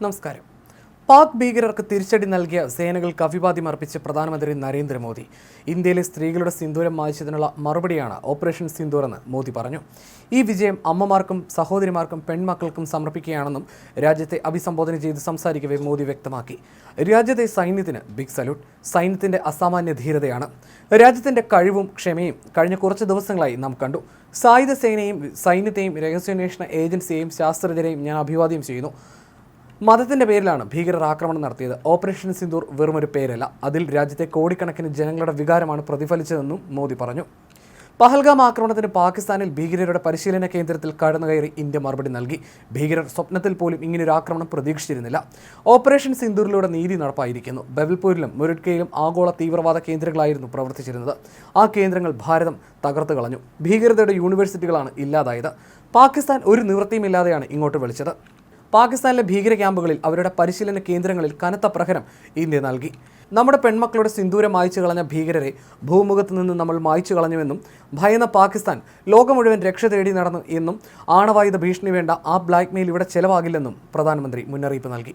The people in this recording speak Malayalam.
നമസ്കാരം. പാക് ഭീകരർക്ക് തിരിച്ചടി നൽകിയ സേനകൾക്ക് അഭിവാദ്യം അർപ്പിച്ച് പ്രധാനമന്ത്രി നരേന്ദ്രമോദി. ഇന്ത്യയിലെ സ്ത്രീകളുടെ സിന്ദൂരം മായ്ച്ചതിനുള്ള മറുപടിയാണ് ഓപ്പറേഷൻ സിന്ദൂർ എന്ന് മോദി പറഞ്ഞു. ഈ വിജയം അമ്മമാർക്കും സഹോദരിമാർക്കും പെൺമക്കൾക്കും സമർപ്പിക്കുകയാണെന്നും രാജ്യത്തെ അഭിസംബോധന ചെയ്ത് സംസാരിക്കവേ മോദി വ്യക്തമാക്കി. രാജ്യത്തെ സൈന്യത്തിന് ബിഗ് സല്യൂട്ട്. സൈന്യത്തിന്റെ അസാമാന്യ ധീരതയാണ്. രാജ്യത്തിന്റെ കഴിവും ക്ഷമയും കഴിഞ്ഞ കുറച്ച് ദിവസങ്ങളായി നാം കണ്ടു. സായുധ സേനയെയും സൈന്യത്തെയും രഹസ്യാന്വേഷണ ഏജൻസിയെയും ശാസ്ത്രജ്ഞരെയും ഞാൻ അഭിവാദ്യം ചെയ്യുന്നു. മതത്തിന്റെ പേരിലാണ് ഭീകരർ ആക്രമണം നടത്തിയത്. ഓപ്പറേഷൻ സിന്ദൂർ വെറുമൊരു പേരല്ല, അതിൽ രാജ്യത്തെ കോടിക്കണക്കിന് ജനങ്ങളുടെ വികാരമാണ് പ്രതിഫലിച്ചതെന്നും മോദി പറഞ്ഞു. പഹൽഗാം ആക്രമണത്തിന് പാകിസ്ഥാനിൽ ഭീകരരുടെ പരിശീലന കേന്ദ്രത്തിൽ കടന്നുകയറി ഇന്ത്യ മറുപടി നൽകി. ഭീകരർ സ്വപ്നത്തിൽ പോലും ഇങ്ങനൊരു ആക്രമണം പ്രതീക്ഷിച്ചിരുന്നില്ല. ഓപ്പറേഷൻ സിന്ദൂറിലൂടെ നീതി നടപ്പായിരിക്കുന്നു. ബവൽപൂരിലും മുരഡ്കയിലും ആഗോള തീവ്രവാദ കേന്ദ്രങ്ങളായിരുന്നു പ്രവർത്തിച്ചിരുന്നത്. ആ കേന്ദ്രങ്ങൾ ഭാരതം തകർത്തു കളഞ്ഞു. ഭീകരതയുടെ യൂണിവേഴ്സിറ്റികളാണ് ഇല്ലാതായത്. പാകിസ്ഥാൻ ഒരു നിവൃത്തിയുമില്ലാതെയാണ് ഇങ്ങോട്ട് വിളിച്ചത്. പാകിസ്ഥാനിലെ ഭീകര ക്യാമ്പുകളിൽ അവരുടെ പരിശീലന കേന്ദ്രങ്ങളിൽ കനത്ത പ്രഹരം ഇന്ത്യ നൽകി. നമ്മുടെ പെൺമക്കളുടെ സിന്ദൂരം മായ്ച്ചു കളഞ്ഞ ഭീകരരെ ഭൂമുഖത്ത് നിന്ന് നമ്മൾ മായ്ച്ചു കളഞ്ഞുവെന്നും ഭയന്ന പാകിസ്ഥാൻ ലോകം മുഴുവൻ രക്ഷ തേടി നടന്നു എന്നും ആണവായുധ ഭീഷണി വേണ്ട ആ ബ്ലാക്ക്മെയിൽ ഇവിടെ ചെലവാകില്ലെന്നും പ്രധാനമന്ത്രി മുന്നറിയിപ്പ് നൽകി.